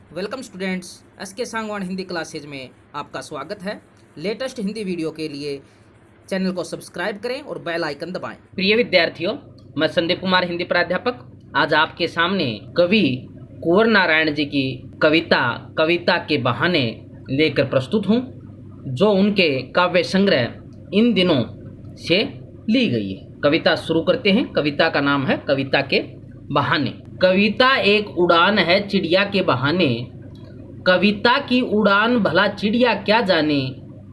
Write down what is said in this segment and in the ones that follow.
Welcome students, S के Sangwan Hindi classes में आपका स्वागत है। लेटेस्ट हिंदी वीडियो के लिए चैनल को सब्सक्राइब करें और बेल आइकन दबाएं। प्रिय विद्यार्थियों, मैं संदीप कुमार हिंदी प्राध्यापक आज आपके सामने कवि कुंवर नारायण जी की कविता के बहाने लेकर प्रस्तुत हूँ, जो उनके काव्य संग्रह इन दिनों से ली गई है। कविता शुरू करते हैं। कविता का नाम है कविता के बहाने। कविता एक उड़ान है चिड़िया के बहाने, कविता की उड़ान भला चिड़िया क्या जाने,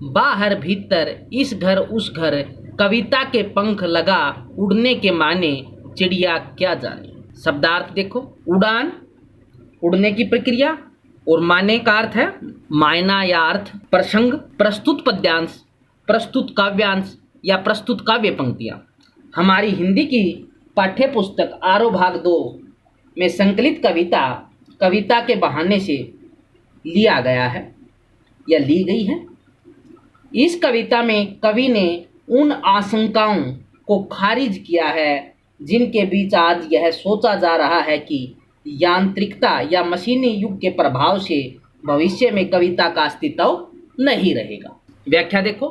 बाहर भीतर इस घर उस घर, कविता के पंख लगा उड़ने के माने, चिड़िया क्या जाने। शब्दार्थ देखो, उड़ान उड़ने की प्रक्रिया और माने का अर्थ है मायना या अर्थ, प्रसंग, प्रस्तुत पद्यांश, प्रस्तुत काव्यांश या प्रस्तुत काव्य पंक्तियां। हमारी हिंदी की पाठ्य पुस्तक आरो भाग 2 में संकलित कविता के बहाने से लिया गया है या ली गई है। इस कविता में कवि ने उन आशंकाओं को खारिज किया है जिनके बीच आज यह सोचा जा रहा है कि यांत्रिकता या मशीनी युग के प्रभाव से भविष्य में कविता का अस्तित्व नहीं रहेगा। व्याख्या देखो,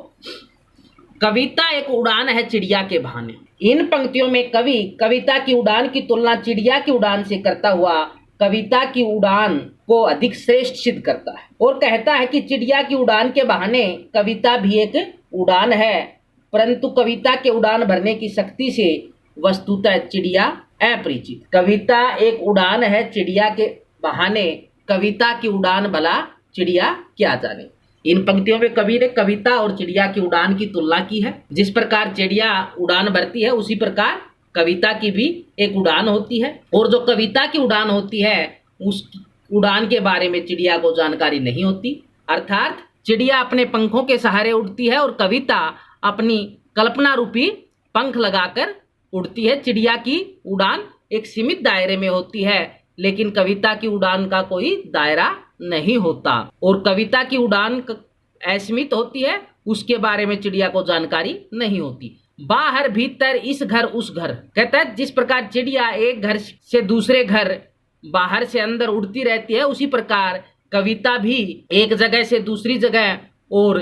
कविता एक उड़ान है चिड़िया के बहाने। इन पंक्तियों में कवि कविता की उड़ान की तुलना चिड़िया की उड़ान से करता हुआ कविता की उड़ान को अधिक श्रेष्ठ सिद्ध करता है और कहता है कि चिड़िया की उड़ान के बहाने कविता भी एक उड़ान है, परंतु कविता के उड़ान भरने की शक्ति से वस्तुतः चिड़िया अपरिचित। कविता एक उड़ान है चिड़िया के बहाने, कविता की उड़ान भला चिड़िया क्या जाने। इन पंक्तियों में कवि ने कविता और चिड़िया की उड़ान की तुलना की है। जिस प्रकार चिड़िया उड़ान भरती है उसी प्रकार कविता की भी एक उड़ान होती है, और जो कविता की उड़ान होती है उस उड़ान के बारे में चिड़िया को जानकारी नहीं होती। अर्थात चिड़िया अपने पंखों के सहारे उड़ती है और कविता अपनी कल्पना रूपी पंख लगाकर उड़ती है। चिड़िया की उड़ान एक सीमित दायरे में होती है, लेकिन कविता की उड़ान का कोई दायरा नहीं होता, और कविता की उड़ान असीमित होती है, उसके बारे में चिड़िया को जानकारी नहीं होती। बाहर भीतर इस घर उस घर, कहता है जिस प्रकार चिड़िया एक घर से दूसरे घर, बाहर से अंदर उड़ती रहती है, उसी प्रकार कविता भी एक जगह से दूसरी जगह और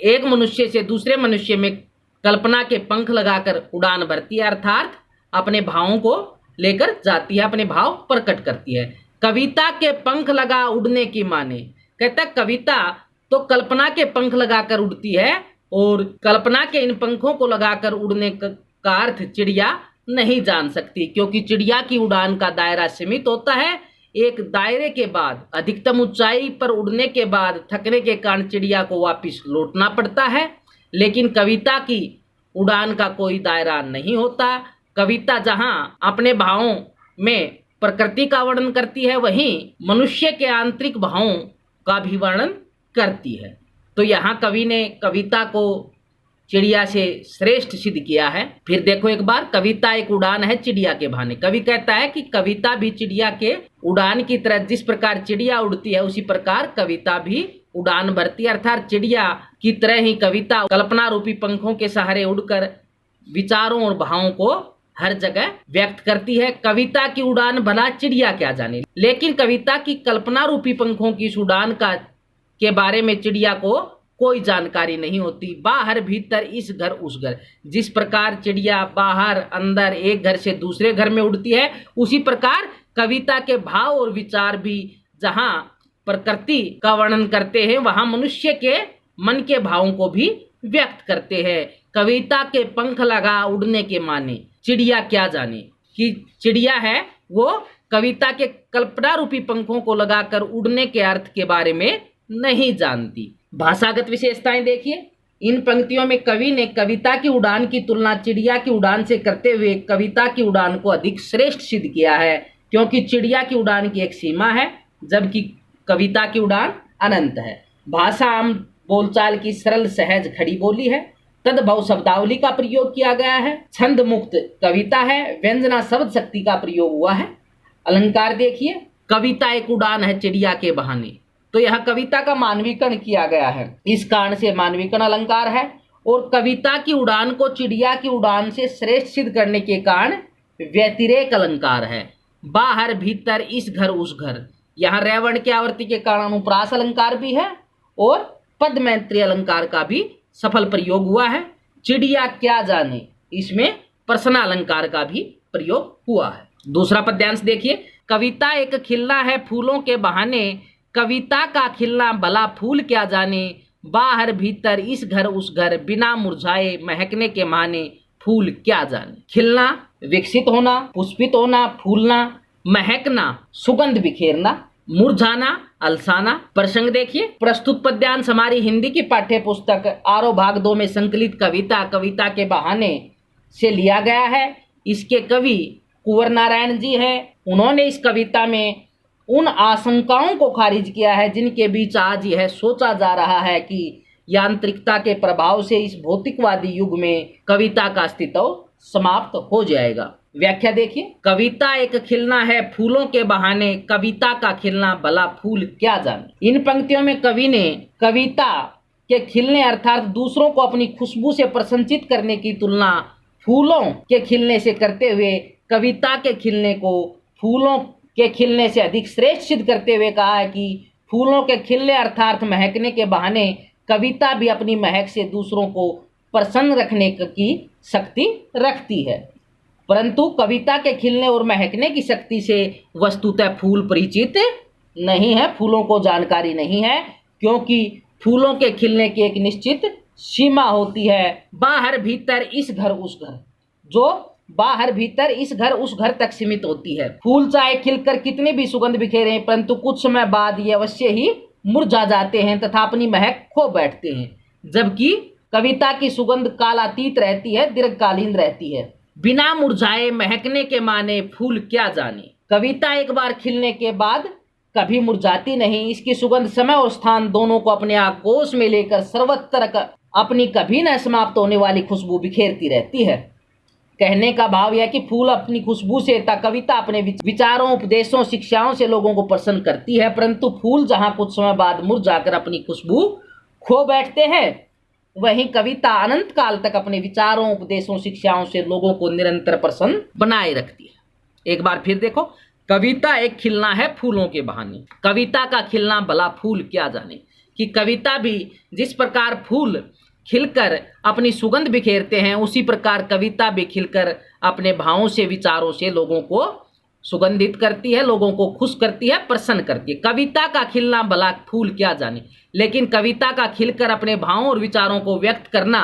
एक मनुष्य से दूसरे मनुष्य में कल्पना के पंख लगाकर उड़ान भरती है, अर्थात अपने भावों को लेकर जाती है, अपने भाव प्रकट करती है। कविता के पंख लगा उड़ने की माने, कहता है कविता तो कल्पना के पंख लगाकर उड़ती है, और कल्पना के इन पंखों को लगाकर उड़ने का अर्थ चिड़िया नहीं जान सकती, क्योंकि चिड़िया की उड़ान का दायरा सीमित होता है। एक दायरे के बाद, अधिकतम ऊंचाई पर उड़ने के बाद थकने के कारण चिड़िया को वापस लौटना पड़ता है, लेकिन कविता की उड़ान का कोई दायरा नहीं होता। कविता जहां अपने भावों में प्रकृति का वर्णन करती है, वहीं मनुष्य के आंतरिक भावों का भी वर्णन करती है। तो यहाँ कवि ने कविता को चिड़िया से श्रेष्ठ सिद्ध किया है। फिर देखो एक बार, कविता एक उड़ान है चिड़िया के बहाने। कवि कहता है कि कविता भी चिड़िया के उड़ान की तरह, जिस प्रकार चिड़िया उड़ती है उसी प्रकार कविता भी उड़ान भरती है, अर्थात चिड़िया की तरह ही कविता कल्पना रूपी पंखों के सहारे उड़कर विचारों और भावों को हर जगह व्यक्त करती है। कविता की उड़ान भला चिड़िया क्या जाने, लेकिन कविता की कल्पना रूपी पंखों की इस उड़ान के बारे में चिड़िया को कोई जानकारी नहीं होती। बाहर भीतर इस घर उस घर, जिस प्रकार चिड़िया बाहर अंदर एक घर से दूसरे घर में उड़ती है, उसी प्रकार कविता के भाव और विचार भी जहाँ प्रकृति का वर्णन करते हैं, वहाँ मनुष्य के मन के भावों को भी व्यक्त करते हैं। कविता के पंख लगा उड़ने के माने, चिड़िया क्या जाने, कि चिड़िया है वो कविता के कल्पना रूपी पंखों को लगाकर उड़ने के अर्थ के बारे में नहीं जानती। भाषागत विशेषताएं देखिए, इन पंक्तियों में कवि ने कविता की उड़ान की तुलना चिड़िया की उड़ान से करते हुए कविता की उड़ान को अधिक श्रेष्ठ सिद्ध किया है, क्योंकि चिड़िया की उड़ान की एक सीमा है जबकि कविता की उड़ान अनंत है। भाषा आम बोलचाल की सरल सहज खड़ी बोली है। तद्भव शब्दावली का प्रयोग किया गया है। छंद मुक्त कविता है। व्यंजना शब्द शक्ति का प्रयोग हुआ है। अलंकार देखिए, कविता एक उड़ान है चिड़िया के बहाने, तो यह कविता का मानवीकरण किया गया है, इस कारण से मानवीकरण अलंकार है। और कविता की उड़ान को चिड़िया की उड़ान से श्रेष्ठ सिद्ध करने के कारण व्यतिरेक अलंकार है। बाहर भीतर इस घर उस घर, यहाँ रैवण की आवर्ती के कारण अनुप्रास अलंकार भी है और पद मैत्री अलंकार का भी सफल प्रयोग हुआ है। चिड़िया क्या जाने, इसमें प्रश्न अलंकार का भी प्रयोग हुआ है। दूसरा पद्यांश देखिए, कविता एक खिलना है फूलों के बहाने, कविता का खिलना भला फूल क्या जाने, बाहर भीतर इस घर उस घर, बिना मुरझाए महकने के माने, फूल क्या जाने। खिलना, विकसित होना, पुष्पित होना, फूलना, महकना, सुगंध बिखेरना, मुरझाना, अलसाना। प्रसंग देखिए, प्रस्तुत पद्यांश हमारी हिंदी की पाठ्य पुस्तक आरोह भाग 2 में संकलित कविता कविता के बहाने से लिया गया है। इसके कवि कुंवर नारायण जी हैं। उन्होंने इस कविता में उन आशंकाओं को खारिज किया है जिनके बीच आज यह सोचा जा रहा है कि यांत्रिकता के प्रभाव से इस भौतिकवादी युग में कविता का अस्तित्व समाप्त हो जाएगा। व्याख्या देखिए, कविता एक खिलना है फूलों के बहाने, कविता का खिलना भला फूल क्या जाने। इन पंक्तियों में कवि ने कविता के खिलने अर्थात दूसरों को अपनी खुशबू से प्रसन्नचित करने की तुलना फूलों के खिलने से करते हुए कविता के खिलने को फूलों के खिलने से अधिक श्रेष्ठ सिद्ध करते हुए कहा है कि फूलों के खिलने अर्थात महकने के बहाने कविता भी अपनी महक से दूसरों को प्रसन्न रखने की शक्ति रखती है, परंतु कविता के खिलने और महकने की शक्ति से वस्तुतः फूल परिचित नहीं है, फूलों को जानकारी नहीं है, क्योंकि फूलों के खिलने की एक निश्चित सीमा होती है। बाहर भीतर इस घर उस घर, जो बाहर भीतर इस घर उस घर तक सीमित होती है। फूल चाहे खिलकर कितने भी सुगंध बिखेरें, परंतु कुछ समय बाद ये अवश्य ही मुरझा जाते हैं तथा अपनी महक खो बैठते हैं, जबकि कविता की सुगंध कालातीत रहती है, दीर्घकालीन रहती है। बिना मुरझाए महकने के माने फूल क्या जाने। कविता एक बार खिलने के बाद कभी मुरझाती नहीं। इसकी सुगंध समय और स्थान दोनों को अपने आकोश में लेकर सर्वत्र अपनी कभी न समाप्त होने वाली खुशबू बिखेरती रहती है। कहने का भाव यह कि फूल अपनी खुशबू से कविता अपने विचारों, उपदेशों, शिक्षाओं से लोगों को प्रसन्न करती है, परंतु फूल जहाँ कुछ समय बाद मुरझाकर अपनी खुशबू खो बैठते हैं, वहीं कविता अनंत काल तक अपने विचारों, उपदेशों, शिक्षाओं से लोगों को निरंतर प्रसन्न बनाए रखती है। एक बार फिर देखो, कविता एक खिलना है फूलों के बहाने, कविता का खिलना भला फूल क्या जाने। कि कविता भी जिस प्रकार फूल खिलकर अपनी सुगंध बिखेरते हैं, उसी प्रकार कविता भी खिलकर अपने भावों से, विचारों से लोगों को सुगंधित करती है, लोगों को खुश करती है, प्रसन्न करती है। कविता का खिलना भला फूल क्या जाने, लेकिन कविता का खिलकर अपने भावों और विचारों को व्यक्त करना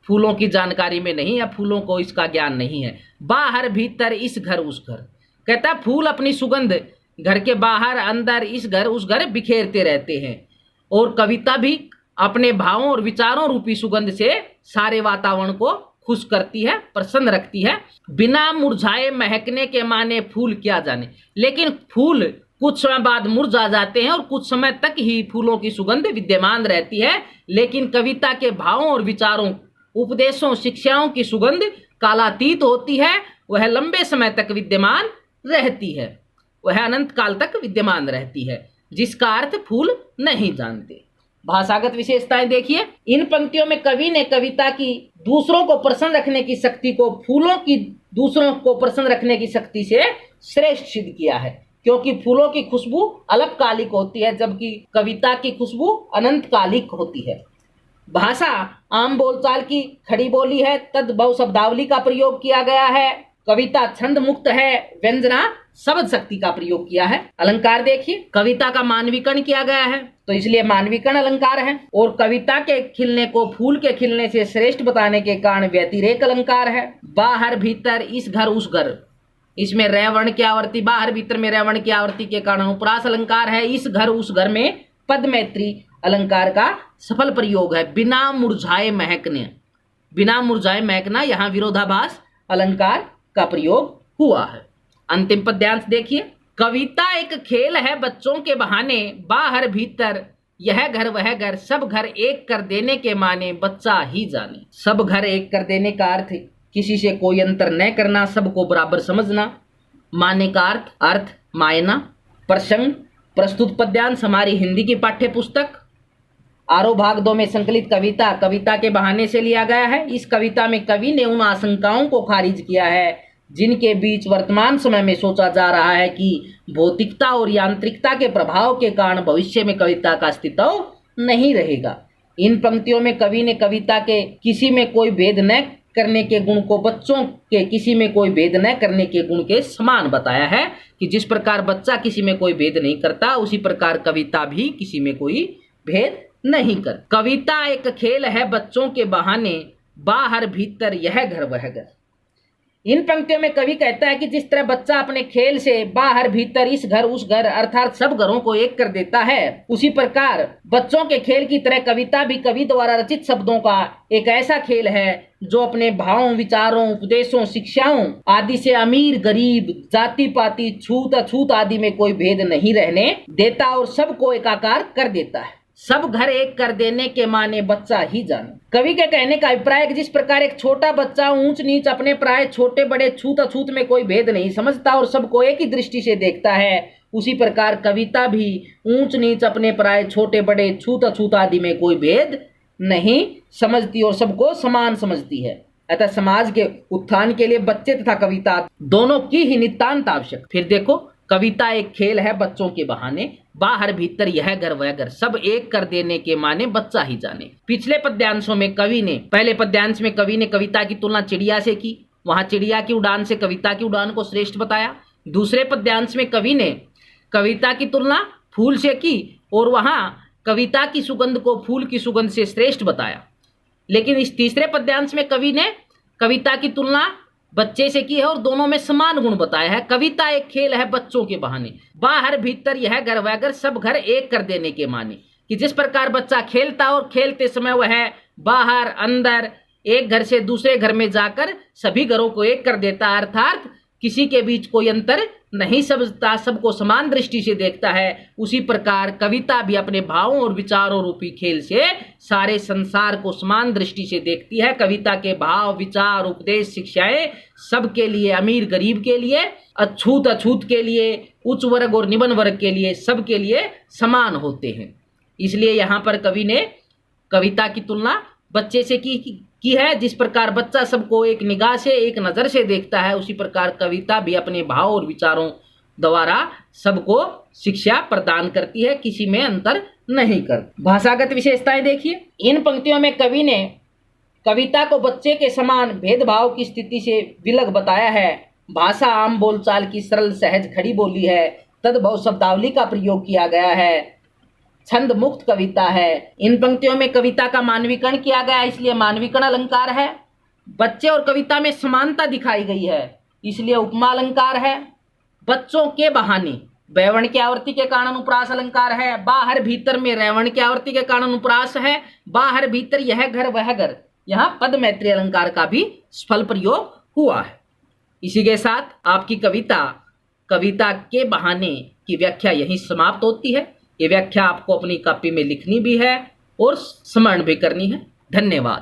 फूलों की जानकारी में नहीं है, फूलों को इसका ज्ञान नहीं है। बाहर भीतर इस घर उस घर, कहता है फूल अपनी सुगंध घर के बाहर अंदर इस घर उस घर बिखेरते रहते हैं, और कविता भी अपने भावों और विचारों रूपी सुगंध से सारे वातावरण को खुश करती है, प्रसन्न रखती है। बिना मुरझाए महकने के माने फूल क्या जाने, लेकिन फूल कुछ समय बाद मुरझा जाते हैं और कुछ समय तक ही फूलों की सुगंध विद्यमान रहती है, लेकिन कविता के भावों और विचारों, उपदेशों, शिक्षाओं की सुगंध कालातीत होती है, वह लंबे समय तक विद्यमान रहती है, वह अनंत काल तक विद्यमान रहती है, जिसका अर्थ फूल नहीं जानते। भाषागत विशेषताएं देखिए, इन पंक्तियों में कवि ने कविता की दूसरों को प्रसन्न रखने की शक्ति को फूलों की दूसरों को प्रसन्न रखने की शक्ति से श्रेष्ठ सिद्ध किया है, क्योंकि फूलों की खुशबू अल्पकालिक होती है, जबकि कविता की खुशबू अनंतकालिक होती है। भाषा आम बोलचाल की खड़ी बोली है, तद्भव शब्दावली का प्रयोग किया गया है। कविता छंद मुक्त है, व्यंजना शब्द शक्ति का प्रयोग किया है। अलंकार देखिए, कविता का मानवीकरण किया गया है, तो इसलिए मानवीकरण अलंकार है, और कविता के खिलने को फूल के खिलने से श्रेष्ठ बताने के कारण व्यतिरेक अलंकार है। बाहर भीतर इस घर उस घर, इसमें रैवण की आवर्ती, बाहर भीतर में रैवण की आवर्ती के कारण उपरास अलंकार है। इस घर उस घर में पद मैत्री अलंकार का सफल प्रयोग है। बिना मुरझाए महकने, बिना मुरझाए महकना, यहाँ विरोधाभास अलंकार का प्रयोग हुआ है। अंतिम पद्यांश देखिए, कविता एक खेल है बच्चों के बहाने, बाहर भीतर यह घर वह घर, सब घर एक कर देने के माने, बच्चा ही जाने। सब घर एक कर देने का अर्थ किसी से कोई अंतर न करना, सबको बराबर समझना। माने का अर्थ मायना। प्रसंग प्रस्तुत पद्यांश हमारी हिंदी की पाठ्य पुस्तक आरोह भाग 2 में संकलित कविता कविता के बहाने से लिया गया है। इस कविता में कवि ने उन आशंकाओं को खारिज किया है जिनके बीच वर्तमान समय में सोचा जा रहा है कि भौतिकता और यांत्रिकता के प्रभाव के कारण भविष्य में कविता का अस्तित्व नहीं रहेगा। इन पंक्तियों में कवि ने कविता के किसी में कोई भेद न करने के गुण को बच्चों के किसी में कोई भेद न करने के गुण के समान बताया है कि जिस प्रकार बच्चा किसी में कोई भेद नहीं करता, उसी प्रकार कविता भी किसी में कोई भेद नहीं कर। कविता एक खेल है बच्चों के बहाने, बाहर भीतर यह घर वह घर। इन पंक्तियों में कवि कहता है कि जिस तरह बच्चा अपने खेल से बाहर भीतर इस घर उस घर अर्थात सब घरों को एक कर देता है, उसी प्रकार बच्चों के खेल की तरह कविता भी कवि द्वारा रचित शब्दों का एक ऐसा खेल है जो अपने भावों, विचारों, उपदेशों, शिक्षाओं आदि से अमीर गरीब, जाति पाति, छूत अछूत आदि में कोई भेद नहीं रहने देता और सबको एकाकार कर देता है। सब घर एक कर देने के माने बच्चा ही जाने। कवि के कहने का अभिप्राय है कि जिस प्रकार एक छोटा बच्चा ऊंच नीच अपने प्राय छोटे बड़े छूत अछूत में कोई भेद नहीं समझता और सबको एक ही दृष्टि से देखता है, उसी प्रकार कविता भी ऊंच नीच अपने प्राय छोटे बड़े छूत अछूत आदि में कोई भेद नहीं समझती और सबको समान समझती है। अतः समाज के उत्थान के लिए बच्चे तथा कविता दोनों की ही नितांत आवश्यक। फिर देखो, कविता एक खेल है बच्चों के बहाने, बाहर भीतर यह घर वह घर, सब एक कर देने के माने बच्चा ही जाने। पिछले पद्यांशों में पहले पद्यांश में कवि ने कविता की तुलना चिड़िया से की, वहां चिड़िया की उड़ान से कविता की उड़ान को श्रेष्ठ बताया। दूसरे पद्यांश में कवि ने कविता की तुलना फूल से की और वहां कविता की सुगंध को फूल की सुगंध से श्रेष्ठ बताया। लेकिन इस तीसरे पद्यांश में कवि ने कविता की तुलना बच्चे से की है और दोनों में समान गुण बताया है। कविता एक खेल है बच्चों के बहाने, बाहर भीतर यह घर वह घर, सब घर एक कर देने के माने कि जिस प्रकार बच्चा खेलता और खेलते समय वह बाहर अंदर एक घर से दूसरे घर में जाकर सभी घरों को एक कर देता, अर्थात किसी के बीच कोई अंतर नहीं समझता, सबको समान दृष्टि से देखता है, उसी प्रकार कविता भी अपने भावों और विचारों रूपी खेल से सारे संसार को समान दृष्टि से देखती है। कविता के भाव, विचार, उपदेश, शिक्षाएं सबके लिए, अमीर गरीब के लिए, अछूत अछूत के लिए, उच्च वर्ग और निम्न वर्ग के लिए, सबके लिए समान होते हैं। इसलिए यहाँ पर कवि ने कविता की तुलना बच्चे से की है। जिस प्रकार बच्चा सबको एक निगाह से, एक नज़र से देखता है, उसी प्रकार कविता भी अपने भाव और विचारों द्वारा सबको शिक्षा प्रदान करती है, किसी में अंतर नहीं करती। भाषागत विशेषताएं देखिए, इन पंक्तियों में कवि ने कविता को बच्चे के समान भेदभाव की स्थिति से विलग बताया है। भाषा आम बोलचाल की सरल सहज खड़ी बोली है, तद्भव शब्दावली का प्रयोग किया गया है, छंद मुक्त कविता है। इन पंक्तियों में कविता का मानवीकरण किया गया, इसलिए मानवीकरण अलंकार है। बच्चे और कविता में समानता दिखाई गई है, इसलिए उपमा अलंकार है। बच्चों के बहाने वैवर्ण की आवर्ती के कारण अनुप्रास अलंकार है। बाहर भीतर में रैवर्ण की आवर्ती के कारण अनुप्रास है। बाहर भीतर यह घर वह घर, यहाँ पद मैत्री अलंकार का भी सफल प्रयोग हुआ है। इसी के साथ आपकी कविता के बहाने की व्याख्या यहीं समाप्त होती है। ये व्याख्या आपको अपनी कॉपी में लिखनी भी है और स्मरण भी करनी है। धन्यवाद।